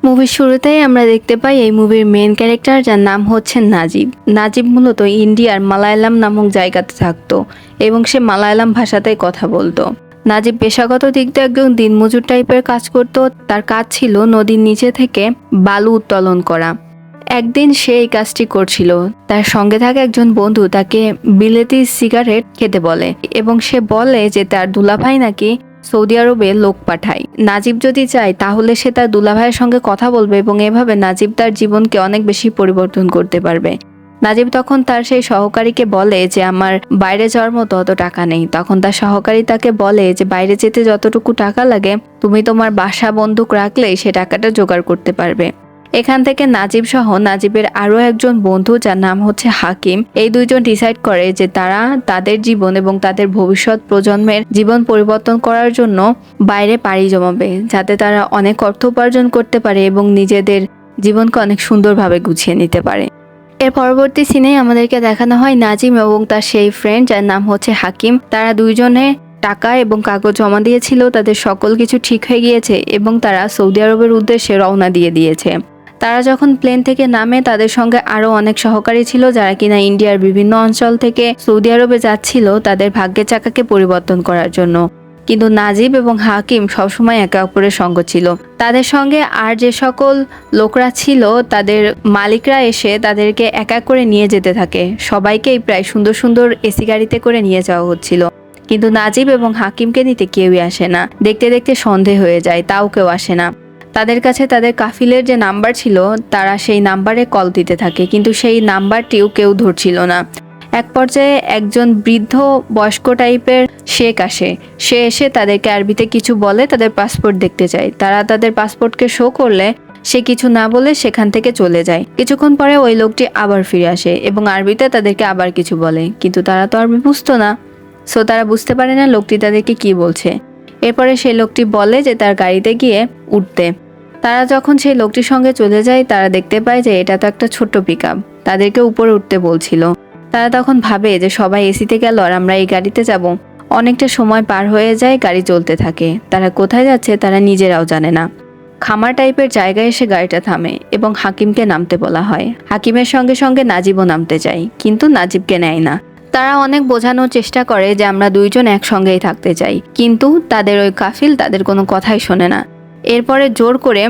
মুভির শুরুতেই আমরা দেখতে পাই এই মুভির মেন ক্যারেক্টার, যার নাম হচ্ছে নাজিব। নাজিব মূলত ইন্ডিয়ার মালায়ালাম নামক জায়গাতে থাকতো এবং সে মালায়ালাম ভাষাতেই কথা বলতো। নাজিব পেশাগত দিক দিয়ে একজন দিনমজুর টাইপের কাজ করত। তার কাজ ছিল নদীর নিচে থেকে বালু উত্তোলন করা। একদিন সে এই কাজটি করছিল, তার সঙ্গে থাকা একজন বন্ধু তাকে বিলেতি সিগারেট খেতে বলে এবং সে বলে যে তার দুলাভাই নাকি সৌদি আরবে লোক পাঠায়। নাজিব যদি চায় তাহলে সে তার দুলাভাইয়ের সঙ্গে কথা বলবে এবং এভাবে নাজিব তার জীবনকে অনেক বেশি পরিবর্তন করতে পারবে। নাজিব তখন তার সেই সহকারীকে বলে যে আমার বাইরে যাওয়ার মতো অত টাকা নেই। তখন তার সহকারী তাকে বলে যে বাইরে যেতে যতটুকু টাকা লাগে তুমি তোমার বাসা বন্দুক রাখলেই সে টাকাটা জোগাড় করতে পারবে। এখান থেকে নাজিব সহ নাজিবের আরো একজন বন্ধু, যার নাম হচ্ছে হাকিম, এই দুইজন ডিসাইড করে যে তারা তাদের জীবন এবং তাদের ভবিষ্যৎ প্রজন্মের জীবন পরিবর্তন করার জন্য বাইরে পাড়ি জমাবে, যাতে তারা অনেক অর্থ উপার্জন করতে পারে এবং নিজেদের জীবনকে অনেক সুন্দরভাবে গুছিয়ে নিতে পারে। এর পরবর্তী সিনে আমাদেরকে দেখানো হয় নাজিম এবং তার সেই ফ্রেন্ড, যার নাম হচ্ছে হাকিম। তারা দুইজনে টাকা এবং কাগজ জমা দিয়েছিল, তাদের সকল কিছু ঠিক হয়ে গিয়েছে এবং তারা সৌদি আরবের উদ্দেশ্যে রওনা দিয়ে দিয়েছে। তারা যখন প্লেন থেকে নামে তাদের সঙ্গে আরো অনেক সহকারী ছিল, যারা কিনা ইন্ডিয়ার বিভিন্ন অঞ্চল থেকে সৌদি আরবে যাচ্ছিল তাদের ভাগ্যের চাকাকে পরিবর্তন করার জন্য। কিন্তু নাজিব এবং হাকিম সবসময় একে অপরের সঙ্গ ছিল। তাদের সঙ্গে আর যে সকল লোকরা ছিল তাদের মালিকরা এসে তাদেরকে এক এক করে নিয়ে যেতে থাকে। সবাইকেই প্রায় সুন্দর সুন্দর এসি গাড়িতে করে নিয়ে যাওয়া হচ্ছিল, কিন্তু নাজিব এবং হাকিমকে নিতে কেউই আসে না। দেখতে দেখতে সন্ধে হয়ে যায়, তাও কেউ আসে না। তাদের কাছে তাদের কাফিলের যে নাম্বার ছিল তারা সেই নাম্বারে কল দিতে থাকে, কিন্তু সেই নাম্বারটিও কেউ ধরছিল না। এক পর্যায়ে একজন বৃদ্ধ বয়স্ক টাইপের শেখ আসে। সে এসে তাদেরকে আরবিতে কিছু বলে, তাদের পাসপোর্ট দেখতে চায়। তারা তাদের পাসপোর্টকে শো করলে সে কিছু না বলে সেখান থেকে চলে যায়। কিছুক্ষণ পরে ওই লোকটি আবার ফিরে আসে এবং আরবিতে তাদেরকে আবার কিছু বলে, কিন্তু তারা তো আরবি বুঝতো না। সো তারা বুঝতে পারে না লোকটি তাদেরকে কি বলছে। এরপরে সেই লোকটি বলে যে তার গাড়িতে গিয়ে উঠতে। তারা যখন সেই লোকটির সঙ্গে চলে যায় তারা দেখতে পায় যে এটা তো একটা ছোট্ট পিকআপ, তাদেরকে উপরে উঠতে বলছিল। তারা তখন ভাবে যে সবাই এসিতে গেল আর আমরা এই গাড়িতে যাব। অনেকটা সময় পার হয়ে যায়, গাড়ি চলতে থাকে। তারা কোথায় যাচ্ছে তারা নিজেরাও জানে না। খামার টাইপের জায়গায় এসে গাড়িটা থামে এবং হাকিমকে নামতে বলা হয়। হাকিমের সঙ্গে সঙ্গে নাজিবও নামতে যায়, কিন্তু নাজিবকে নেয় না। তারা অনেক বোঝানোর চেষ্টা করে যে আমরা দুইজন একসঙ্গেই থাকতে চাই, কিন্তু তাদের ওই কাফিল তাদের কোনো কথাই শোনে না। এরপরে জোর করে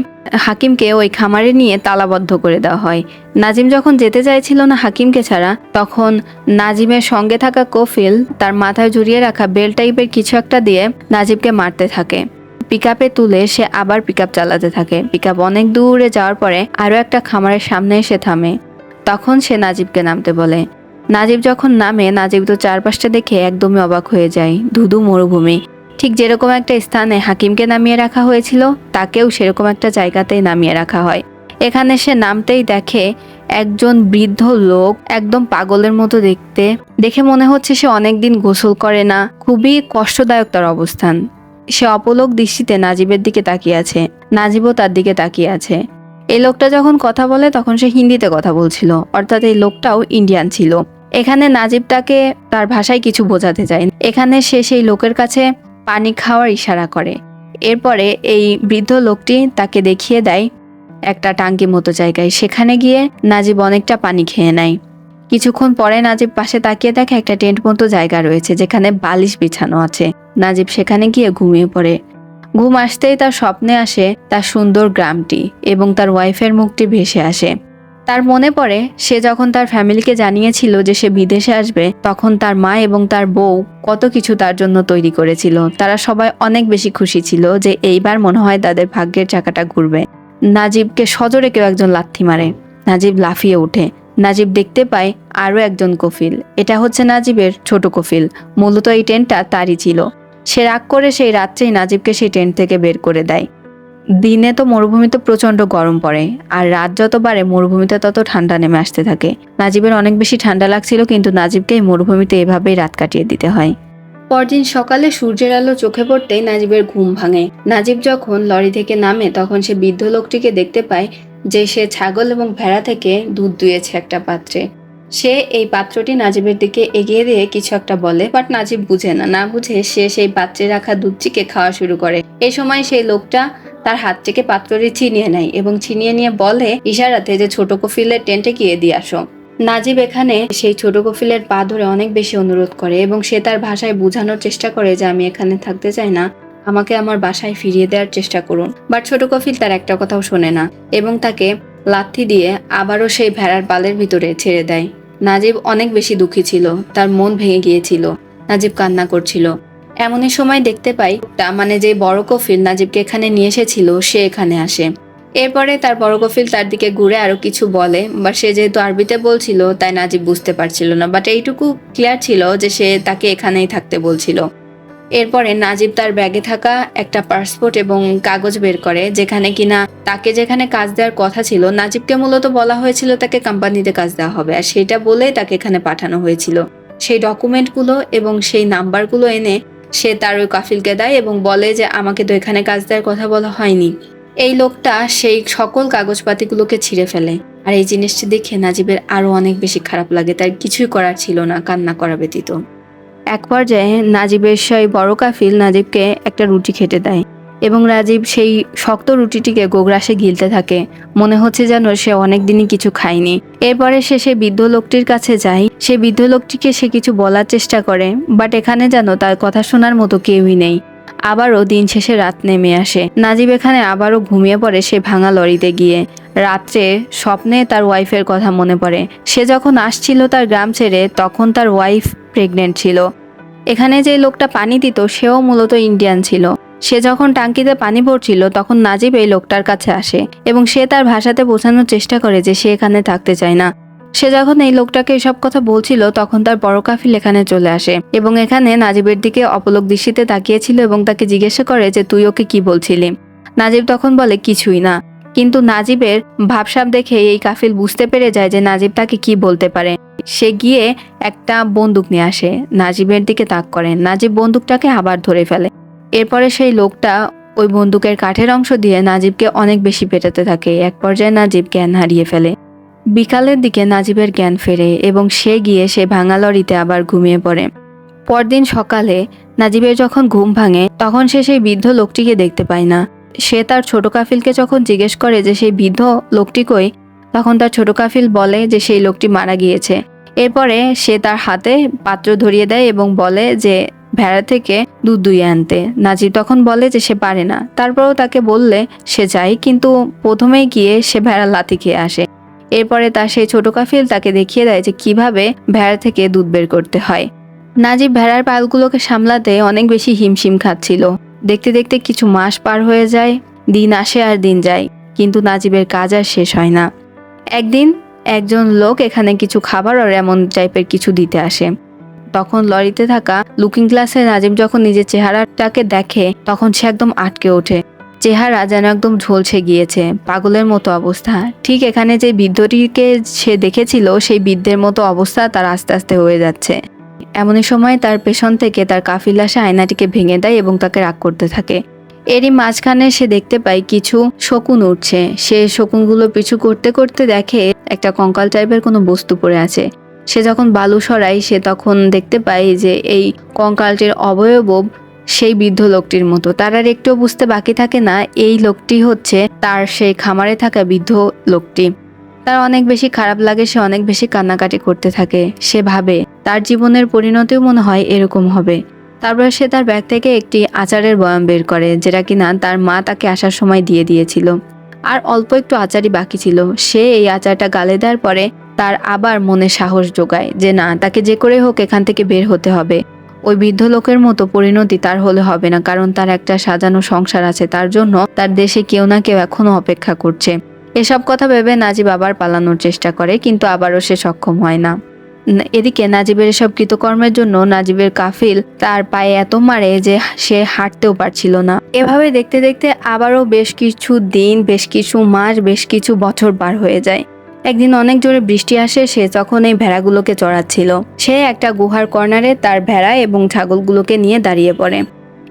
হাকিমকে ওই খামারে নিয়ে তালাবদ্ধ করে দেওয়া হয়। নাজিম যখন যেতে চাইছিল না হাকিমকে ছাড়া, তখন নাজিমের সঙ্গে থাকা কফিল তার মাথায় জড়িয়ে রাখা বেল টাইপের কিছু একটা দিয়ে নাজিবকে মারতে থাকে। পিকআপে তুলে সে আবার পিকআপ চালাতে থাকে। পিকআপ অনেক দূরে যাওয়ার পরে আরো একটা খামারের সামনে এসে থামে। তখন সে নাজিবকে নামতে বলে। নাজিব যখন নামে, নাজিব তো চারপাশটা দেখে একদমই অবাক হয়ে যায়। ধুধু মরুভূমি, ঠিক যেরকম একটা স্থানে হাকিমকে নামিয়ে রাখা হয়েছিল তাকেও সেরকম একটা জায়গাতেই নামিয়ে রাখা হয়। এখানে সে নামতেই দেখে একজন বৃদ্ধ লোক, একদম পাগলের মতো দেখতে। দেখে মনে হচ্ছে সে অনেকদিন গোসল করে না, খুবই কষ্টদায়ক তার অবস্থান। সে অপলক দৃষ্টিতে নাজিবের দিকে তাকিয়ে আছে, নাজিবও তার দিকে তাকিয়ে আছে। এই লোকটা যখন কথা বলে তখন সে হিন্দিতে কথা বলছিল, অর্থাৎ এই লোকটাও ইন্ডিয়ান ছিল। এখানে নাজিব তাকে তার ভাষায় কিছু বোঝাতে চায়। এখানে সে সেই লোকের কাছে পানি খাওয়ার ইশারা করে। এরপরে এই বৃদ্ধ লোকটি তাকে দেখিয়ে দেয় একটা টাঙ্কি মতো জায়গায়। সেখানে গিয়ে নাজিব অনেকটা পানি খেয়ে নেয়। কিছুক্ষণ পরে নাজিব পাশে তাকিয়ে দেখে একটা টেন্ট মতো জায়গা রয়েছে যেখানে বালিশ বিছানো আছে। নাজিব সেখানে গিয়ে ঘুমিয়ে পড়ে। ঘুম আসতেই তার স্বপ্নে আসে তার সুন্দর গ্রামটি এবং তার ওয়াইফের মুখটি ভেসে আসে। তার মনে পড়ে সে যখন তার ফ্যামিলিকে জানিয়েছিল যে সে বিদেশে আসবে, তখন তার মা এবং তার বউ কত কিছু তার জন্য তৈরি করেছিল। তারা সবাই অনেক বেশি খুশি ছিল যে এইবার মনে হয় তাদের ভাগ্যের চাকাটা ঘুরবে। নাজিবকে সজোরে কেউ একজন লাথি মারে। নাজিব লাফিয়ে ওঠে। নাজিব দেখতে পায় আরো একজন কফিল। এটা হচ্ছে নাজিবের ছোট কফিল। মূলত এই টেন্টটা তারই ছিল। সে রাগ করে সেই রাত্রেই নাজিবকে সেই টেন্ট থেকে বের করে দেয়। দিনে তো মরুভূমিতে প্রচন্ড গরম পড়ে, আর রাত যত বাড়ে মরুভূমিতে তত ঠান্ডা নেমে আসতে থাকে। নাজিবের অনেক বেশি ঠান্ডা লাগছিল, কিন্তু নাজিবকে এই মরুভূমিতে এভাবেই রাত কাটিয়ে দিতে হয়। পরদিন সকালে সূর্যের আলো চোখে পড়তেই নাজিবের ঘুম ভাঙে। নাজিব যখন লরি থেকে নামে তখন সে বৃদ্ধ লোকটিকে দেখতে পায় যে সে ছাগল এবং ভেড়া থেকে দুধ দুয়েছে একটা পাত্রে। সে এই পাত্রটি নাজিবের দিকে এগিয়ে দিয়ে কিছু একটা বলে, বাট নাজিব বুঝে না, না বুঝে সে সেই পাত্রে রাখা দুধটিকে খাওয়া শুরু করে। এই সময় সেই লোকটা তার হাত থেকে পাত্রটি ছিনিয়ে নেয় এবং ছিনিয়ে নিয়ে বলে ইশারাতে যে ছোট কফিলের টেন্টে গিয়ে দিয়ে আসো। নাজিব এখানে সেই ছোট কফিলের পা ধরে অনেক বেশি অনুরোধ করে এবং সে তার ভাষায় বোঝানোর চেষ্টা করে যে আমি এখানে থাকতে চাই না, আমাকে আমার বাসায় ফিরিয়ে দেওয়ার চেষ্টা করুন। বাট ছোট কফিল তার একটা কথাও শোনে না এবং তাকে লাথি দিয়ে আবারও সেই ভেড়ার পালের ভিতরে ছেড়ে দেয়। নাজিব অনেক বেশি দুঃখী ছিল, তার মন ভেঙে গিয়েছিল, নাজিব কান্না করছিল। এমনই সময় দেখতে পাই মানে যে বড় কফিল নাজিবকে এখানে নিয়ে এসেছিল সে এখানে আসে। এরপরে তার বড় কফিল তার দিকে ঘুরে আরো কিছু বলে, বা সে যেহেতু আরবিতে বলছিল তাই নাজিব বুঝতে পারছিল না, বাট এইটুকু ক্লিয়ার ছিল যে সে তাকে এখানেই থাকতে বলছিল। এরপরে নাজিব তার ব্যাগে থাকা একটা পাসপোর্ট এবং কাগজ বের করে, যেখানে কিনা তাকে যেখানে কাজ দেওয়ার কথা ছিল, নাজিবকে মূলত বলা হয়েছিল তাকে কোম্পানিতে কাজ দেওয়া হবে, আর সেটা বলে তাকে এখানে পাঠানো হয়েছিল। সেই ডকুমেন্টগুলো এবং সেই নাম্বারগুলো এনে সে তার ওই কাফিলকে দেয় এবং বলে যে আমাকে তো এখানে কাজ দেওয়ার কথা বলা হয়নি। এই লোকটা সেই সকল কাগজপাতিগুলোকে ছিঁড়ে ফেলে, আর এই জিনিসটি দেখে নাজিবের আরো অনেক বেশি খারাপ লাগে, তার কিছুই করার ছিল না কান্না করা ব্যতীত। এক পর্যায়ে নাজিবের সেই বড় কাফিল নাজিবকে একটা রুটি খেতে দেয় এবং রাজীব সেই শক্ত রুটিটিকে গোগ্রাসে গিলতে থাকে, মনে হচ্ছে যেন সে অনেকদিনই কিছু খায়নি। এরপরে সে সেই বৃদ্ধ লোকটির কাছে যায়, সেই বৃদ্ধ লোকটিকে সে কিছু বলার চেষ্টা করে, বাট এখানে যেন তার কথা শোনার মতো কেউই নেই। আবারও দিন শেষে রাত নেমে আসে, নাজিব এখানে আবারও ঘুমিয়ে পড়ে সে ভাঙা লরিতে গিয়ে। রাত্রে স্বপ্নে তার ওয়াইফের কথা মনে পড়ে, সে যখন আসছিল তার গ্রাম ছেড়ে তখন তার ওয়াইফ প্রেগনেন্ট ছিল। এখানে যে লোকটা পানি দিত সেও মূলত ইন্ডিয়ান ছিল। সে যখন টাঙ্কিতে পানি ভরছিল তখন নাজিব এই লোকটার কাছে আসে এবং সে তার ভাষাতে বোঝানোর চেষ্টা করে যে সে এখানে থাকতে চায় না। সে যখন এই লোকটাকে এসব কথা বলছিল তখন তার বড় কাফিল এখানে চলে আসে এবং এখানে নাজিবের দিকে অপলক দৃষ্টিতে তাকিয়েছিল এবং তাকে জিজ্ঞাসা করে যে তুই ওকে কি বলছিলি। নাজিব তখন বলে কিছুই না, কিন্তু নাজিবের ভাবসাব দেখে এই কাফিল বুঝতে পেরে যায় যে নাজিব তাকে কি বলতে পারে। সে গিয়ে একটা বন্দুক নিয়ে আসে, নাজিবের দিকে তাক করে, নাজিব বন্দুকটাকে আবার ধরে ফেলে। এরপরে সেই লোকটা ওই বন্দুকের কাঠের অংশ দিয়ে নাজিবকে অনেক বেশি পেটাতে থাকে। এক পর্যায়ে নাজিব জ্ঞান হারিয়ে ফেলে। বিকালের দিকে নাজিবের জ্ঞান ফেরে এবং সে গিয়ে সে ভাঙা লরিতে আবার ঘুমিয়ে পড়ে। পরদিন সকালে নাজিবের যখন ঘুম ভাঙে তখন সে সেই বৃদ্ধ লোকটিকে দেখতে পায় না। সে তার ছোট কাফিলকে যখন জিজ্ঞেস করে যে সেই বৃদ্ধ লোকটি কই, তখন তার ছোট কাফিল বলে যে সেই লোকটি মারা গিয়েছে। এরপরে সে তার হাতে পাত্র ধরিয়ে দেয় এবং বলে যে ভেড়া থেকে দুধ দুইয়ে আনতে। নাজিব তখন বলে যে সে পারে না, তারপরেও তাকে বললে সে যায়, কিন্তু প্রথমেই গিয়ে সে ভেড়া লাথি খেয়ে আসে। এরপরে তার সেই ছোট কাফিল তাকে দেখিয়ে দেয় যে কিভাবে ভেড়া থেকে দুধ বের করতে হয়। নাজিব ভেড়ার পালগুলোকে সামলাতে অনেক বেশি হিমশিম খাচ্ছিল। দেখতে দেখতে কিছু মাস পার হয়ে যায়, দিন আসে আর দিন যায়, কিন্তু নাজিবের কাজ আর শেষ হয় না। একদিন একজন লোক এখানে কিছু খাবার আর এমন টাইপের কিছু দিতে আসে। তখন লরিতে থাকা লুকিং গ্লাসে নাজিব যখন নিজের চেহারাটাকে দেখে তখন সে একদম আটকে ওঠে। চেহারা যেন একদম ঝলসে গিয়েছে, পাগলের মতো অবস্থা। ঠিক এখানে যে বৃদ্ধটিকে সে দেখেছিল সেই বৃদ্ধের মতো অবস্থা তার আস্তে আস্তে হয়ে যাচ্ছে। এমনই সময় তার পেছন থেকে তার কাফিল আসে আয়নাটিকে ভেঙে দেয় এবং তাকে রাগ করতে থাকে। এরই মাঝখানে সে দেখতে পায় কিছু শকুন উঠছে। সে শকুনগুলো পিছু করতে করতে দেখে একটা কঙ্কাল টাইপের কোনো বস্তু পড়ে আছে। সে যখন বালু সরায় সে তখন দেখতে পায় যে এই কঙ্কালটির অবয়ব সেই বৃদ্ধ লোকটির মতো। তার আর একটুও বুঝতে বাকি থাকে না এই লোকটি হচ্ছে তার সেই খামারে থাকা বৃদ্ধ লোকটি। তার অনেক বেশি খারাপ লাগে, সে অনেক বেশি কান্নাকাটি করতে থাকে। সে ভাবে তার জীবনের পরিণতিও মনে হয় এরকম হবে। তারপর সে তার ব্যাগ থেকে একটি আচারের বয়াম বের করে, যেটা কিনা তার মা তাকে আসার সময় দিয়ে দিয়েছিল। আর অল্প একটু আচারই বাকি ছিল। সে এই আচারটা গালে দেওয়ার পরে তার আবার মনে সাহস জোগায় যে না, তাকে যে করে হোক এখান থেকে বের হতে হবে। ওই বৃদ্ধ লোকের মতো পরিণতি তার হলে হবে না, কারণ তার একটা সাজানো সংসার আছে, তার জন্য তার দেশে কেউ না কেউ এখনো অপেক্ষা করছে। এসব কথা ভেবে নাজিব আবার পালানোর চেষ্টা করে, কিন্তু আবারও সে সক্ষম হয় না। এদিকে নাজিবের এসব কৃতকর্মের জন্য নাজিবের কাফিল তার পায়ে এত মারে যে সে হাঁটতেও পারছিল না। এভাবে দেখতে দেখতে আবারও বেশ কিছু দিন, বেশ কিছু মাস, বেশ কিছু বছর পার হয়ে যায়। একদিন অনেক জোরে বৃষ্টি আসে। সে তখন এই ভেড়াগুলোকে চড়াচ্ছিল। সে একটা গুহার কর্নারে তার ভেড়া এবং ছাগলগুলোকে নিয়ে দাঁড়িয়ে পড়ে।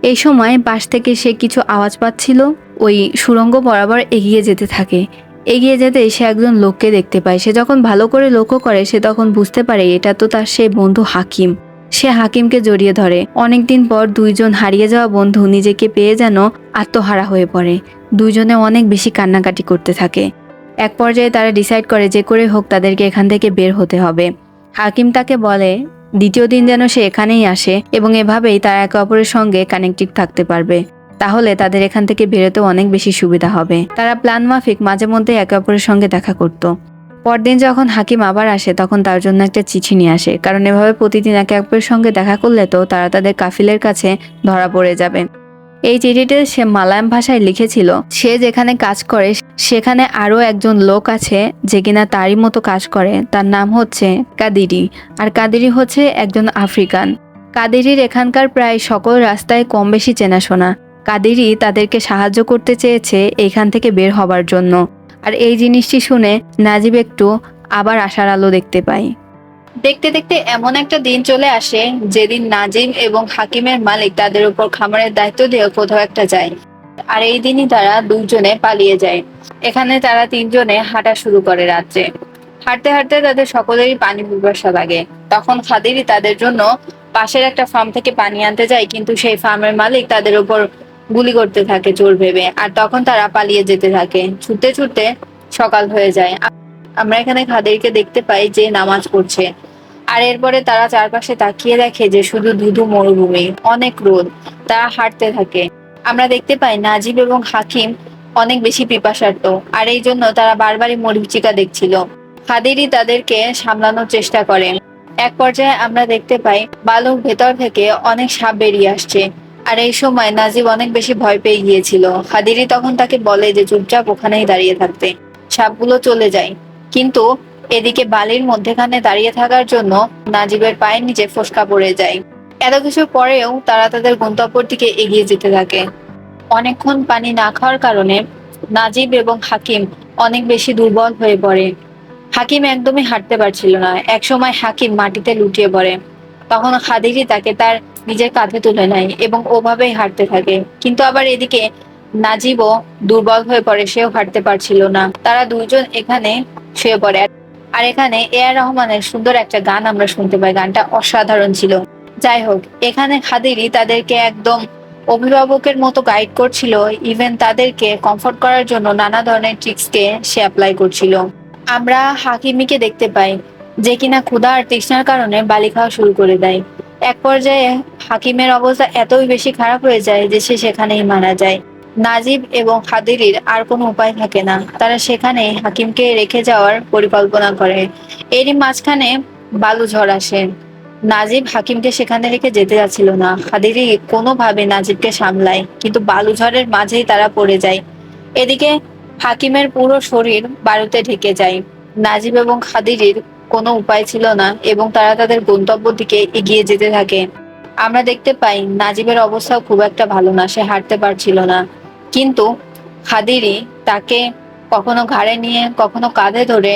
এই সময় পাশ থেকে সে কিছু আওয়াজ পাচ্ছিল। ওই সুড়ঙ্গ বরাবর এগিয়ে যেতে থাকে এগিয়ে যেতে সে একজন লোককে দেখতে পায়। সে যখন ভালো করে লক্ষ্য করে সে তখন বুঝতে পারে এটা তো তার সেই বন্ধু হাকিম। সে হাকিমকে জড়িয়ে ধরে। অনেকদিন পর দুইজন হারিয়ে যাওয়া বন্ধু নিজেকে পেয়ে যেন আত্মহারা হয়ে পড়ে। দুইজনে অনেক বেশি কান্নাকাটি করতে থাকে। এক পর্যায়ে তারা ডিসাইড করে যে করে হোক তাদেরকে এখান থেকে বের হতে হবে। হাকিম তাকে বলে দ্বিতীয় দিন যেন সে এখানেই আসে এবং এভাবেই তারা একে অপরের সঙ্গে কানেক্টেড থাকতে পারবে। তাহলে তাদের এখান থেকে বেরোতেও অনেক বেশি সুবিধা হবে। তারা প্ল্যান মাফিক মাঝে মধ্যে একে অপরের সঙ্গে দেখা করত। পরদিন যখন হাকিম আবার আসে তখন তার জন্য একটা চিঠি নিয়ে আসে, কারণ এভাবে প্রতিদিন একে অপরের সঙ্গে দেখা করলে তো তারা তাদের কাফিলের কাছে ধরা পড়ে যাবে। এই চিঠিতে সে মালায়াম ভাষায় লিখেছিল সে যেখানে কাজ করে সেখানে আরও একজন লোক আছে যে কিনা তারই মতো কাজ করে। তার নাম হচ্ছে কাদিরি, আর কাদিরি হচ্ছে একজন আফ্রিকান। কাদিরির এখানকার প্রায় সকল রাস্তায় কম বেশি চেনাশোনা। কাদিরি তাদেরকে সাহায্য করতে চেয়েছে এখান থেকে বের হবার জন্য। আর এই জিনিসটি শুনে নাজিব একটু আবার আশার আলো দেখতে পায়। দেখতে দেখতে এমন একটা দিন চলে আসে যেদিন নাজিম এবং হাকিমের মালিক তাদের উপর খামারের দায়িত্ব দিয়ে কোথাও একটা যায়। আর এই দিনই তারা দুইজনে পালিয়ে যায়। এখানে তারা তিনজনে হাঁটা শুরু করে রাত্রে। হাঁটতে হাঁটতে তাদের সকলেরই পানি পিপাসা লাগে। তখন খাদিরি তাদের জন্য পাশের একটা ফার্ম থেকে পানি আনতে যায়, কিন্তু সেই ফার্মের মালিক তাদের উপর গুলি করতে থাকে চোর ভেবে। আর তখন তারা পালিয়ে যেতে থাকে। ছুটতে ছুটতে সকাল হয়ে যায়। আমরা এখানে খাদিরকে দেখতে পাই যে নামাজ পড়ছে। আর এরপরে তারা চারপাশে তাকিয়ে দেখে যে শুধু ধুধু মরুভূমি, অনেক রোদ। তারা হাঁটতে থাকে। আমরা দেখতে পাই নাজিব এবং হাকিম অনেক বেশি পিপাসার্ত, আর এই জন্য তারা বারবারই মরীচিকা দেখছিল। খাদিরই তাদেরকে সামলানোর চেষ্টা করে। এক পর্যায়ে আমরা দেখতে পাই বালুর ভেতর থেকে অনেক সাপ বেরিয়ে আসছে। আর এই সময় নাজিব অনেক বেশি ভয় পেয়ে গিয়েছিল। খাদিরি তখন তাকে বলে যে চুপচাপ ওখানেই দাঁড়িয়ে থাকতে, সাপগুলো চলে যায়। কিন্তু এদিকে বালির মধ্যেখানে দাঁড়িয়ে থাকার জন্য নাজিবের পায়ের নিচে ফোসকা পড়ে যায়। এত কিছুর পরেও তারা তাদের গন্তব্যের দিকে এগিয়ে যেতে থাকে। অনেকক্ষণ পানি না খাওয়ার কারণে নাজিব এবং হাকিম অনেক বেশি দুর্বল হয়ে পড়ে। হাকিম একদমই হাঁটতে পারছিল না। একসময় হাকিম মাটিতে লুটিয়ে পড়ে। তখন খাদিরি তাকে তার নিজের কাঁধে তুলে নেয় এবং ওভাবেই হাঁটতে থাকে। কিন্তু আবার এদিকে নাজিবও দুর্বল হয়ে পড়ে, সেও হাঁটতে পারছিল না। তারা দুইজন এখানে শুয়ে পড়ে। আর এখানে এআর রহমানের সুন্দর একটা গান আমরা শুনতে পাই। গানটা অসাধারণ ছিল। যাই হোক, এখানে খাদিরি তাদেরকে একদম অভিভাবকের মতো গাইড করছিল। ইভেন তাদেরকে কমফোর্ট করার জন্য নানা ধরনের ট্রিক্সকে সে অ্যাপ্লাই করছিল। আমরা হাকিমিকে দেখতে পাই যে কিনা ক্ষুধা আর তৃষ্ণার কারণে বালি খাওয়া শুরু করে দেয়। এক পর্যায়ে হাকিমের অবস্থা এতই বেশি খারাপ হয়ে যায় যে সে সেখানেই মারা যায়। নাজিব এবং খাদিরির আর কোনো উপায় থাকে না। তারা সেখানে হাকিমকে রেখে যাওয়ার পরিকল্পনা করে। এরই মাঝখানে বালু ঝড় আসে। নাজিব হাকিমকে সেখানে রেখে যেতে যাচ্ছিল না। খাদিরি কোনোভাবে নাজিবকে সামলায়, কিন্তু বালু ঝড়ের মাঝেই তারা পড়ে যায়। এদিকে হাকিমের পুরো শরীর বালুতে ঢেকে যায়। নাজিব এবং খাদিরির কোনো উপায় ছিল না এবং তারা তাদের গন্তব্যের দিকে এগিয়ে যেতে থাকে। আমরা দেখতে পাই নাজিবের অবস্থাও খুব একটা ভালো না, সে হাঁটতে পারছিল না। কিন্তু খাদিরি তাকে কখনো ঘাড়ে নিয়ে কখনো কাঁধে ধরে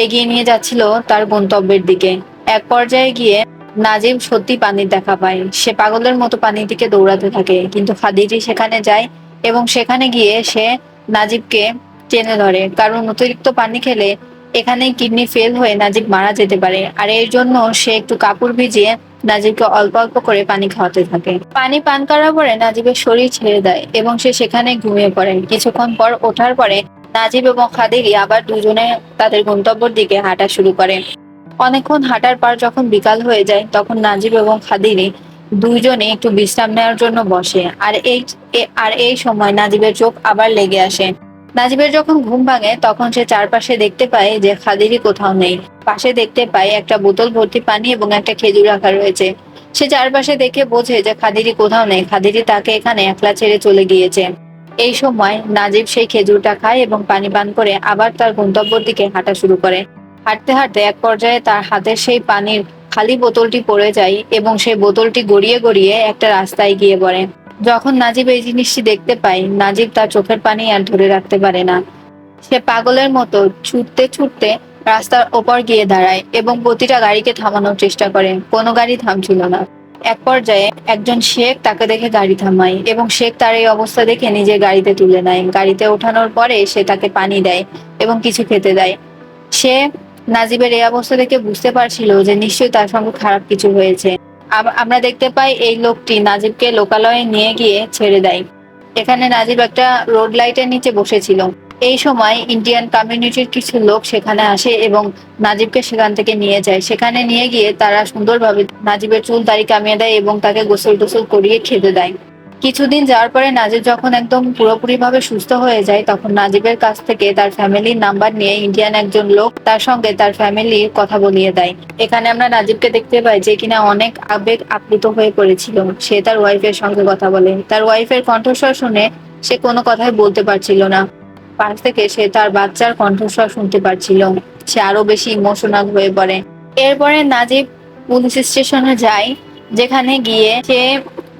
এগিয়ে নিয়ে যাচ্ছিল তার গন্তব্যের দিকে। এক পর্যায়ে গিয়ে নাজিব সত্যি পানির দেখা পায়। সে পাগলের মতো পানির দিকে দৌড়াতে থাকে, কিন্তু খাদিরি সেখানে যায় এবং সেখানে গিয়ে সে নাজিবকে টেনে ধরে, কারণ অতিরিক্ত পানি খেলে এখানেই কিডনি ফেল হয়ে নাজিব মারা যেতে পারে। আর এর জন্য সে একটু কাপড় ভিজিয়ে নাজিবকে অল্প অল্প করে পানি খাওয়াতে থাকে। পানি পান করার পরে নাজিবের শরীর ছেড়ে দেয় এবং সে সেখানে ঘুমিয়ে পড়ে। কিছুক্ষণ পর ওঠার পরে নাজিব এবং খাদিরি আবার দুজনে তাদের গন্তব্যের দিকে হাঁটা শুরু করে। অনেকক্ষণ হাঁটার পর যখন বিকাল হয়ে যায় তখন নাজিব এবং খাদিরি দুইজনে একটু বিশ্রাম নেওয়ার জন্য বসে। আর এই সময় নাজিবের চোখ আবার লেগে আসে। নাজিবের যখন ঘুম ভাঙে তখন সে চারপাশে দেখতে পায় যে খাদিরি কোথাও নেই। পাশে দেখতে পায় একটা বোতল ভর্তি পানি এবং একটা খেজুর রাখা রয়েছে। সে চারপাশে দেখে বোঝে যে খাদিরি কোথাও নেই। খাদিরি তাকে এখানে একলা ছেড়ে চলে গিয়েছে। এই সময় নাজিব সেই খেজুরটা খায় এবং পানি পান করে আবার তার গন্তব্যের দিকে হাঁটা শুরু করে। হাঁটতে হাঁটতে এক পর্যায়ে তার হাতের সেই পানির খালি বোতলটি পড়ে যায় এবং সেই বোতলটি গড়িয়ে গড়িয়ে একটা রাস্তায় গিয়ে পড়ে। যখন নাজিব এই জিনিসটি দেখতে পায়, নাজিব তার চোখের পানি আর ধরে রাখতে পারে না। সে পাগলের মতো ছুটতে ছুটতে রাস্তার ওপর গিয়ে দাঁড়ায় এবং প্রতিটা গাড়িকে থামানোর চেষ্টা করে। কোনো গাড়ি থামছিল না। এক পর্যায়ে একজন শেখ তাকে দেখে গাড়ি থামায় এবং শেখ তার এই অবস্থা দেখে নিজে গাড়িতে তুলে নেয়। গাড়িতে ওঠানোর পরে সে তাকে পানি দেয় এবং কিছু খেতে দেয়। সে নাজিবের এই অবস্থা দেখে বুঝতে পারছিল যে নিশ্চয়ই তার সঙ্গে খারাপ কিছু হয়েছে। আমরা দেখতে পাই এই লোকটি নাজিবকে লোকালয়ে নিয়ে গিয়ে ছেড়ে দেয়। এখানে নাজিব একটা রোড লাইটের নিচে বসেছিল। এই সময় ইন্ডিয়ান কমিউনিটির কিছু লোক সেখানে আসে এবং নাজিবকে সেখান থেকে নিয়ে যায়। সেখানে নিয়ে গিয়ে তারা সুন্দরভাবে নাজিবের চুল দাড়ি কামিয়ে দেয় এবং তাকে গোসল টোসল করিয়ে খেতে দেয়। কিছুদিন যাওয়ার পরে নাজিব যখন একদম পুরোপুরি ভাবে সুস্থ হয়ে যায়, তখন নাজিবের কাছ থেকে তার ফ্যামিলির নাম্বার নিয়ে ইন্ডিয়ান একজন লোক তার সঙ্গে তার ফ্যামিলির কথা বলিয়ে দেয়। এখানে আমরা নাজিবকে দেখতে পাই যে কিনা অনেক আবেগ আপ্লুত হয়ে পড়েছিল। সে তার ওয়াইফের সঙ্গে কথা বলে। তার ওয়াইফের কণ্ঠস্বর শুনে সে কোনো কথাই বলতে পারছিল না। পাশ থেকে সে তার বাচ্চার কণ্ঠস্বর শুনতে পারছিল। সে আরো বেশি ইমোশনাল হয়ে পড়ে। এরপরে নাজিব পুলিশ স্টেশনে যায়, যেখানে গিয়ে সে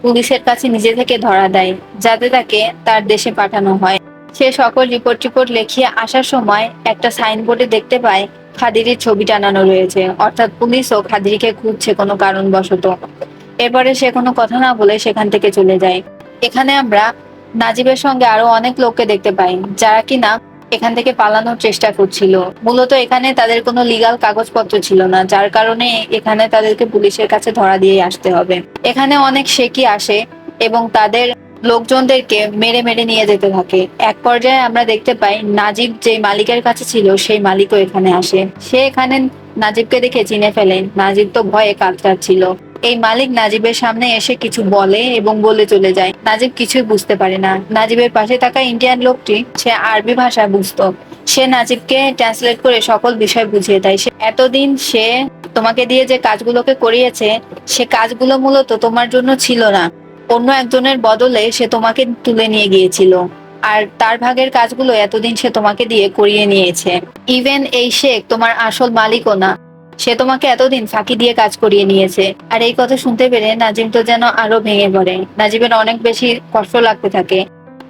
পুলিশের কাছে নিজে থেকে ধরা দেয় যাতে তাকে তার দেশে পাঠানো হয়। সে সকল রিপোর্ট লিখিয়ে আসার সময় একটা সাইনবোর্ডে দেখতে পায় খাদিরের ছবি টানানো রয়েছে, অর্থাৎ পুলিশও খাদিরকে খুঁজছে কোনো কারণবশত। এরপরে সে কোনো কথা না বলে সেখান থেকে চলে যায়। এখানে আমরা নাজিবের সঙ্গে আরো অনেক লোককে দেখতে পাই যারা কিনা এখান থেকে পালানোর চেষ্টা করছিল। মূলত এখানে তাদের কোনো লিগাল কাগজপত্র ছিল না, যার কারণে এখানে তাদেরকে পুলিশের কাছে ধরা দিয়ে আসতে হবে। এখানে অনেক শেকি আসে এবং তাদের লোকজনদেরকে মেরে মেরে নিয়ে যেতে থাকে। এক পর্যায়ে আমরা দেখতে পাই নাজিব যে মালিকের কাছে ছিল সেই মালিকও এখানে আসে। সে এখানে নাজিবকে দেখে চিনে ফেলে। নাজিব তো ভয়ে কাঁপছিল। এই মালিক নাজিবের সামনে এসে কিছু বলে এবং বলে চলে যায়। নাজিব কিছুই বুঝতে পারে না। নাজিবের পাশে থাকা ইন্ডিয়ান লোকটি সে আরবি ভাষা বুঝতো। সে নাজিবকে ট্রান্সলেট করে সকল বিষয় বুঝিয়ে দেয়। সে এতদিন সে তোমাকে দিয়ে যে কাজগুলোকে করিয়েছে, সে কাজগুলো মূলত তোমার জন্য ছিল না, অন্য একজনের বদলে সে তোমাকে তুলে নিয়ে গিয়েছিল। আর তার ভাগের কাজগুলো এতদিন সে তোমাকে দিয়ে করিয়ে নিয়েছে। ইভেন এই শেখ তোমার আসল মালিকও না, সে তোমাকে এতদিন ফাঁকি দিয়ে কাজ করিয়ে নিয়েছে। আর এই কথা শুনতে পেরে নাজিম তো যেন আরো ভেঙে পড়ে। নাজিবের অনেক বেশি কষ্ট লাগতে থাকে।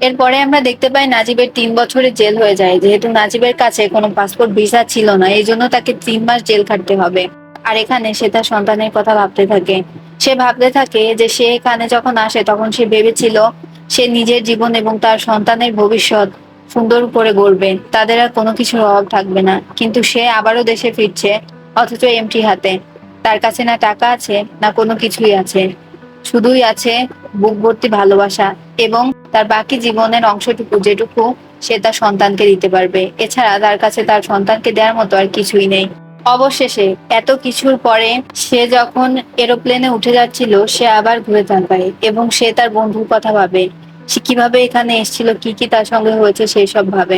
এরপরে আমরা দেখতে পাই নাজিবের 3 বছরের জেল হয়ে যায়। যেহেতু নাজিবের কাছে কোনো পাসপোর্ট ভিসা ছিল না, এই জন্য তাকে 3 মাস জেল খাটতে হবে। আর এখানে সে তার সন্তানের কথা ভাবতে থাকে। সে ভাবতে থাকে যে সে এখানে যখন আসে তখন সে ভেবেছিল সে নিজের জীবন এবং তার সন্তানের ভবিষ্যৎ সুন্দর করে গড়বে, তাদের আর কোনো কিছুর অভাব থাকবে না। কিন্তু সে আবারও দেশে ফিরছে, অথচ এমটি হাতে। তার কাছে না টাকা আছে না কোনো কিছুই আছে, শুধুই আছে বুক ভর্তি ভালোবাসা এবং তার বাকি জীবনের অংশটুকু যেটুকু সে তার সন্তানকে দিতে পারবে। এছাড়া তার কাছে তার সন্তানকে দেওয়ার মতো আর কিছুই নেই। অবশেষে এত কিছুর পরে সে যখন এরোপ্লেনে উঠে যাচ্ছিল, সে আবার ঘুরে তাকায় এবং সে তার বন্ধুর কথা ভাবে। সে কিভাবে এখানে এসেছিল, কি কি তার সঙ্গে হয়েছে সেই সব ভাবে।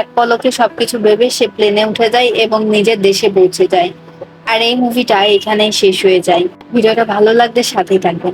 এক পলকে সবকিছু ভেবে সে প্লেনে উঠে যায় এবং নিজের দেশে পৌঁছে যায়। আর এই মুভিটা এখানেই শেষ হয়ে যায়। ভিডিওটা ভালো লাগলে সাথেই থাকবেন।